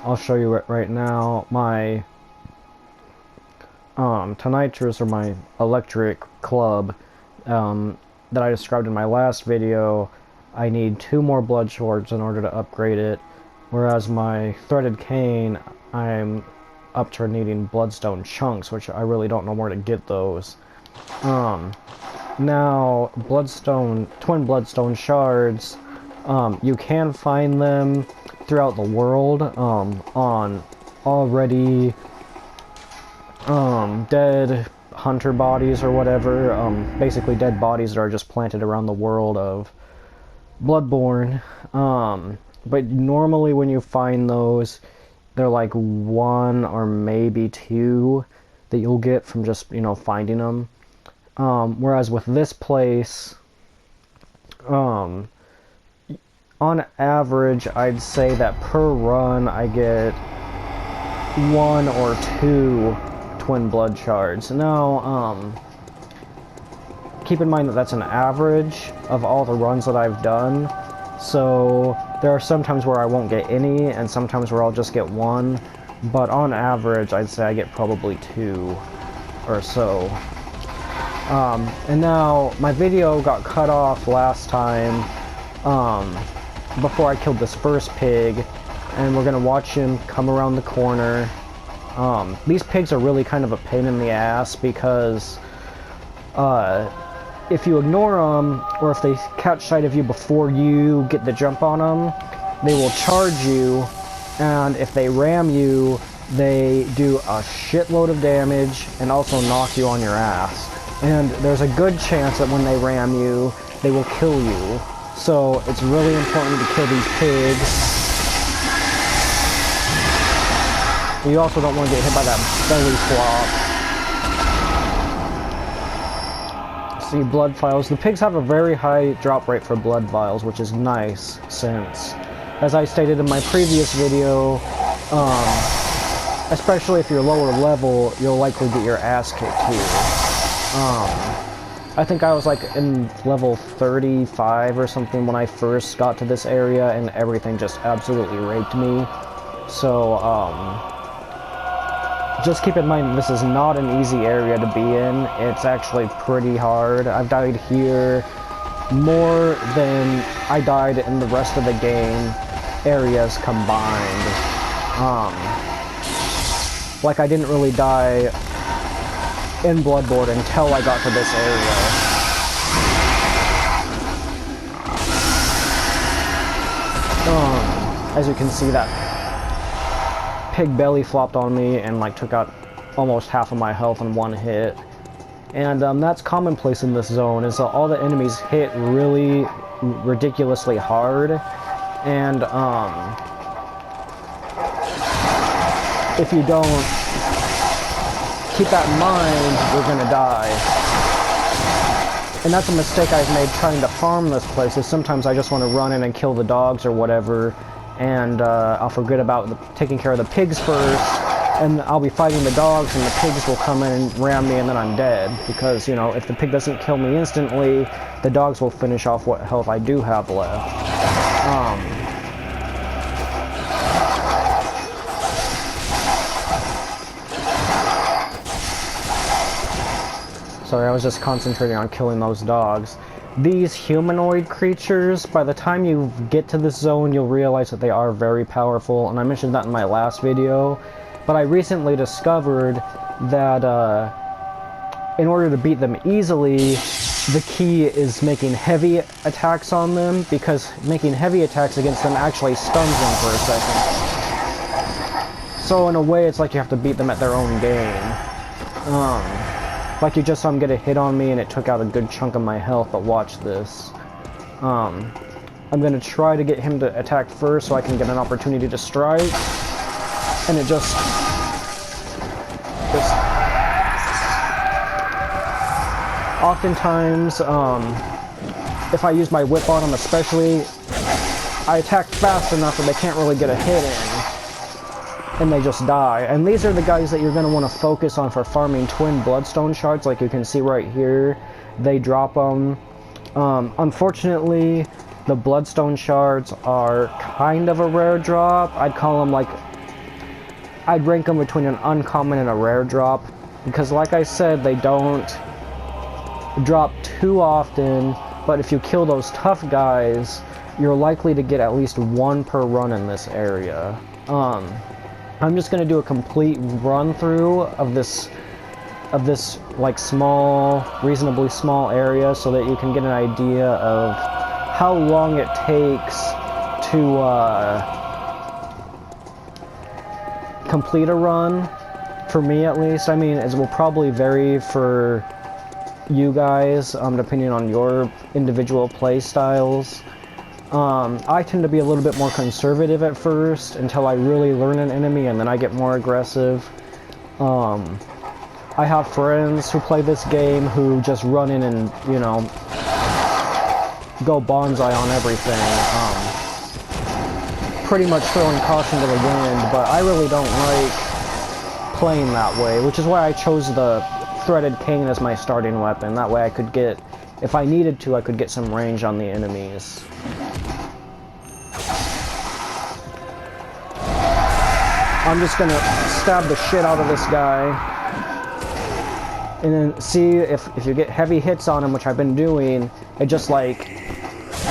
I'll show you it right now. My Tonitrus, or my electric club, that I described in my last video, I need 2 more blood shards in order to upgrade it, whereas my threaded cane, I'm up to needing bloodstone chunks, which I really don't know where to get those. Now, twin bloodstone shards, you can find them throughout the world, on already dead hunter bodies or whatever, basically dead bodies that are just planted around the world of Bloodborne. But normally when you find those, they're like 1 or maybe 2 that you'll get from just, finding them. Whereas with this place, on average, I'd say that per run I get 1 or 2 twin blood shards. Now, keep in mind that that's an average of all the runs that I've done, so there are some times where I won't get any, and sometimes where I'll just get 1, but on average, I'd say I get probably 2 or so. And now, my video got cut off last time, before I killed this first pig, and we're gonna watch him come around the corner. These pigs are really kind of a pain in the ass because, if you ignore them, or if they catch sight of you before you get the jump on them, they will charge you, and if they ram you, they do a shitload of damage and also knock you on your ass. And there's a good chance that when they ram you, they will kill you. So it's really important to kill these pigs. You also don't want to get hit by that belly flop. See, blood vials. The pigs have a very high drop rate for blood vials, which is nice, since, as I stated in my previous video, especially if you're lower level, you'll likely get your ass kicked here. I think I was like in level 35 or something when I first got to this area, and everything just absolutely raped me. So, just keep in mind this is not an easy area to be in. It's actually pretty hard. I've died here more than I died in the rest of the game areas combined. Like, I didn't really die in Bloodborne until I got to this area. As you can see, that pig belly flopped on me and like took out almost half of my health in 1 hit. And that's commonplace in this zone, is that all the enemies hit really ridiculously hard, and if you don't keep that in mind, you're gonna die. And that's a mistake I've made trying to farm this place, is sometimes I just want to run in and kill the dogs or whatever, and I'll forget about taking care of the pigs first, and I'll be fighting the dogs, and the pigs will come in and ram me, and then I'm dead. Because, if the pig doesn't kill me instantly, the dogs will finish off what health I do have left. Sorry, I was just concentrating on killing those dogs. These humanoid creatures, by the time you get to this zone, you'll realize that they are very powerful, and I mentioned that in my last video. But I recently discovered that in order to beat them easily, the key is making heavy attacks on them, because making heavy attacks against them actually stuns them for a second. So in a way, it's like you have to beat them at their own game. Like you just saw him get a hit on me and it took out a good chunk of my health, but watch this. I'm gonna try to get him to attack first so I can get an opportunity to strike. And it just oftentimes, if I use my whip on them especially, I attack fast enough that they can't really get a hit in. And they just die. And these are the guys that you're going to want to focus on for farming twin bloodstone shards, like you can see right here. They drop them. Unfortunately, The bloodstone shards are kind of a rare drop. I'd call them like, I'd rank them between an uncommon and a rare drop, because like I said, they don't drop too often, but if you kill those tough guys, you're likely to get at least one per run in this area. I'm just gonna do a complete run through of this like small, reasonably small area so that you can get an idea of how long it takes to complete a run, for me at least. I mean, it will probably vary for you guys, depending on your individual play styles. I tend to be a little bit more conservative at first until I really learn an enemy, and then I get more aggressive. I have friends who play this game who just run in and, you know, go bonsai on everything. Pretty much throwing caution to the wind, but I really don't like playing that way, which is why I chose the threaded cane as my starting weapon. That way I could get, if I needed to, I could get some range on the enemies. I'm just gonna stab the shit out of this guy, and then see if you get heavy hits on him, which I've been doing, it just like,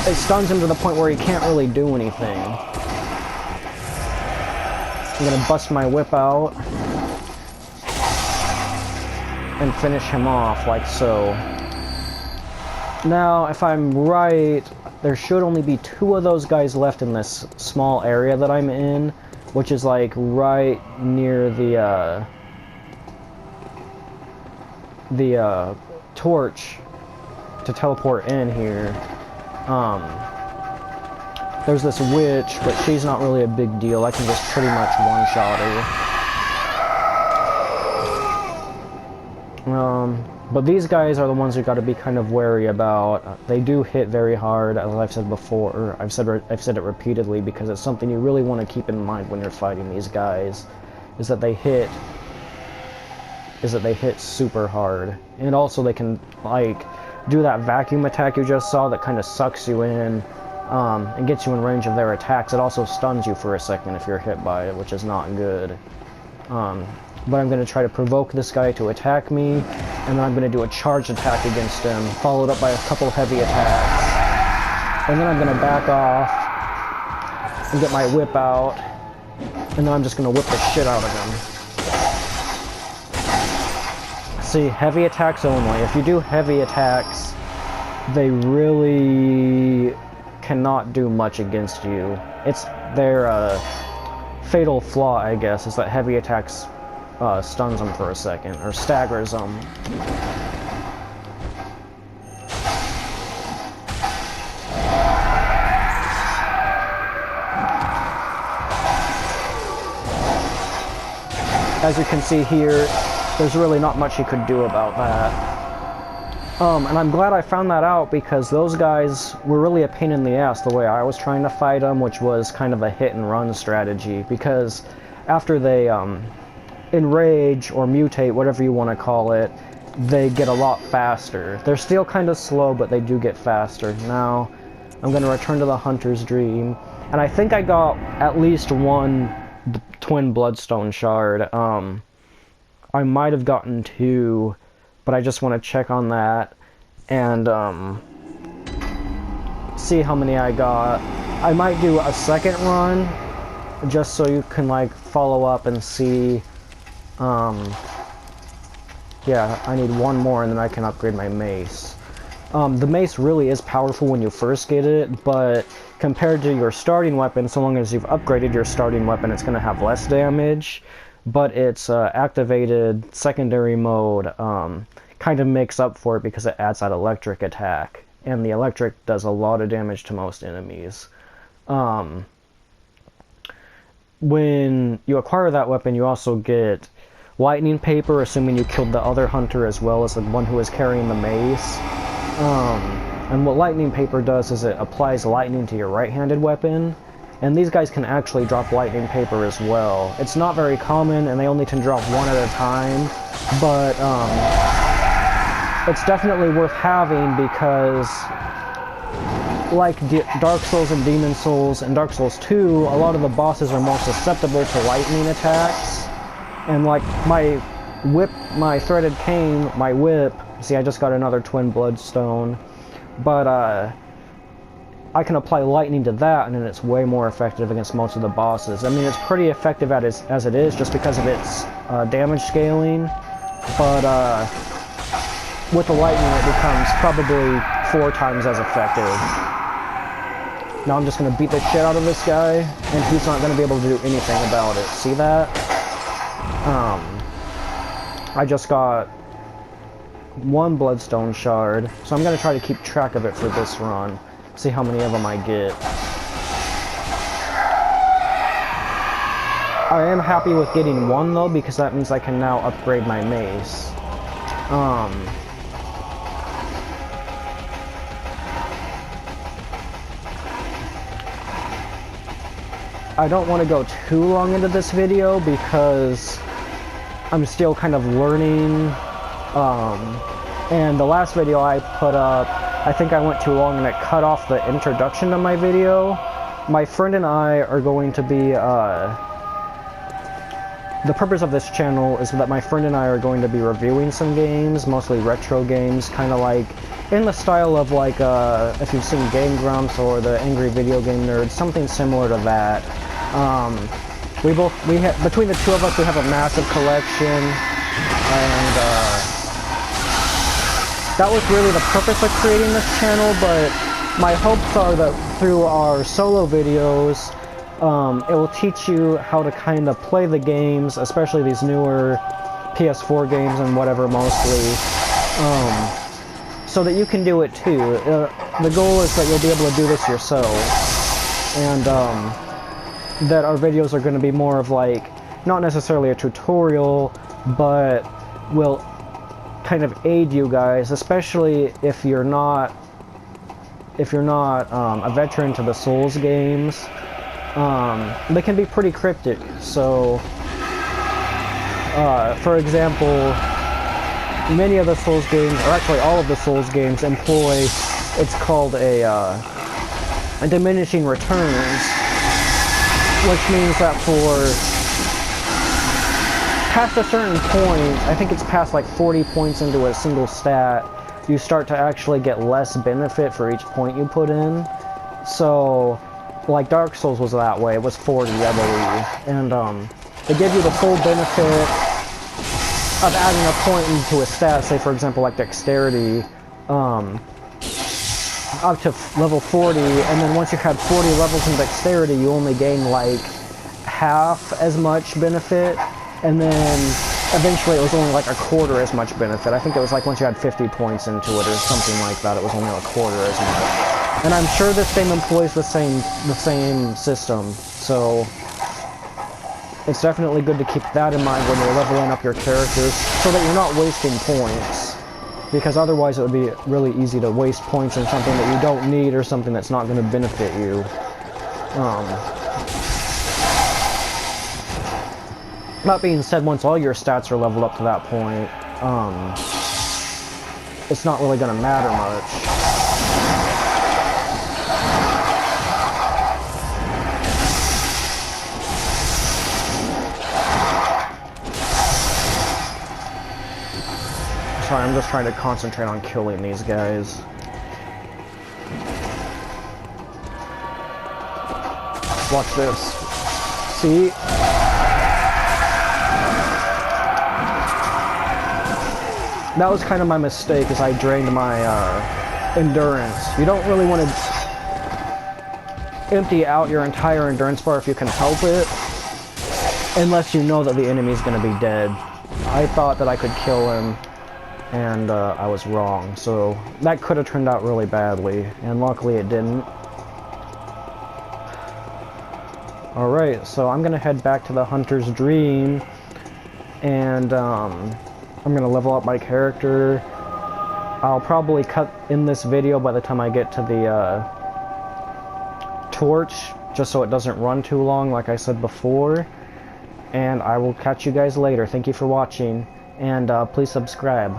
it stuns him to the point where he can't really do anything. I'm gonna bust my whip out and finish him off like so. Now, if I'm right, there should only be 2 of those guys left in this small area that I'm in, which is like right near the torch to teleport in here. There's this witch, but she's not really a big deal. I can just pretty much one-shot her. But these guys are the ones you got to be kind of wary about. They do hit very hard, as I've said before. I've said it repeatedly, because it's something you really want to keep in mind when you're fighting these guys, is that they hit super hard. And also they can like do that vacuum attack you just saw that kind of sucks you in and gets you in range of their attacks. It also stuns you for a second if you're hit by it, which is not good. But I'm going to try to provoke this guy to attack me, and then I'm going to do a charged attack against him, followed up by a couple heavy attacks. And then I'm going to back off and get my whip out, and then I'm just going to whip the shit out of him. See, heavy attacks only. If you do heavy attacks, they really cannot do much against you. It's their fatal flaw, I guess, is that heavy attacks stuns them for a second, or staggers them. As you can see here, there's really not much you could do about that. And I'm glad I found that out, because those guys were really a pain in the ass the way I was trying to fight them, which was kind of a hit and run strategy, because after they enrage or mutate, whatever you want to call it, they get a lot faster. They're still kind of slow, but they do get faster. Now, I'm going to return to the Hunter's Dream, and I think I got at least one twin bloodstone shard. I might have gotten 2, but I just want to check on that and see how many I got. I might do a second run just so you can like follow up and see. Yeah, I need 1 more and then I can upgrade my mace. The mace really is powerful when you first get it, but compared to your starting weapon, so long as you've upgraded your starting weapon, it's going to have less damage, but its activated secondary mode kind of makes up for it because it adds that electric attack, and the electric does a lot of damage to most enemies. When you acquire that weapon, you also get lightning paper, assuming you killed the other hunter as well as the one who was carrying the mace. And what lightning paper does is it applies lightning to your right-handed weapon, and these guys can actually drop lightning paper as well. It's not very common, and they only can drop 1 at a time, but it's definitely worth having because like Dark Souls and Demon Souls and Dark Souls 2, a lot of the bosses are more susceptible to lightning attacks. And like my whip, my threaded cane, my whip, see I just got another twin bloodstone, but I can apply lightning to that and then it's way more effective against most of the bosses. I mean, it's pretty effective as it is just because of its damage scaling, but with the lightning it becomes probably 4 times as effective. Now I'm just going to beat the shit out of this guy, and he's not going to be able to do anything about it. See that? I just got 1 bloodstone shard, so I'm going to try to keep track of it for this run. See how many of them I get. I am happy with getting 1 though, because that means I can now upgrade my mace. I don't want to go too long into this video because I'm still kind of learning, and the last video I put up, I think I went too long and it cut off the introduction to my video. My friend and I are going to be, the purpose of this channel is that my friend and I are going to be reviewing some games, mostly retro games, kind of like in the style of like, if you've seen Game Grumps or the Angry Video Game Nerds, something similar to that. Between the two of us, we have a massive collection, and that was really the purpose of creating this channel, but my hopes are that through our solo videos, it will teach you how to kind of play the games, especially these newer PS4 games and whatever mostly, so that you can do it too. The goal is that you'll be able to do this yourself, and that our videos are going to be more of like, not necessarily a tutorial, but will kind of aid you guys, especially if you're not a veteran to the Souls games. They can be pretty cryptic. So, for example, many of the Souls games, or actually all of the Souls games, employ, it's called a diminishing returns, which means that for past a certain point, I think it's past like 40 points into a single stat, you start to actually get less benefit for each point you put in. So, like Dark Souls was that way, it was 40, I believe, and they give you the full benefit of adding a point into a stat, say for example like dexterity, up to level 40, and then once you had 40 levels in dexterity, you only gain like half as much benefit, and then eventually it was only like a quarter as much benefit. I think it was like once you had 50 points into it or something like that, it was only a quarter as much. And I'm sure this game employs the same system, so it's definitely good to keep that in mind when you're leveling up your characters, so that you're not wasting points. Because otherwise it would be really easy to waste points on something that you don't need or something that's not going to benefit you. That being said, once all your stats are leveled up to that point, it's not really going to matter much. Sorry, I'm just trying to concentrate on killing these guys. Watch this. See? That was kind of my mistake, as I drained my endurance. You don't really want to empty out your entire endurance bar if you can help it, unless you know that the enemy's going to be dead. I thought that I could kill him, and I was wrong, so that could have turned out really badly, and luckily it didn't. Alright, so I'm gonna head back to the Hunter's Dream, and I'm gonna level up my character. I'll probably cut in this video by the time I get to the torch, just so it doesn't run too long like I said before, and I will catch you guys later. Thank you for watching, and please subscribe.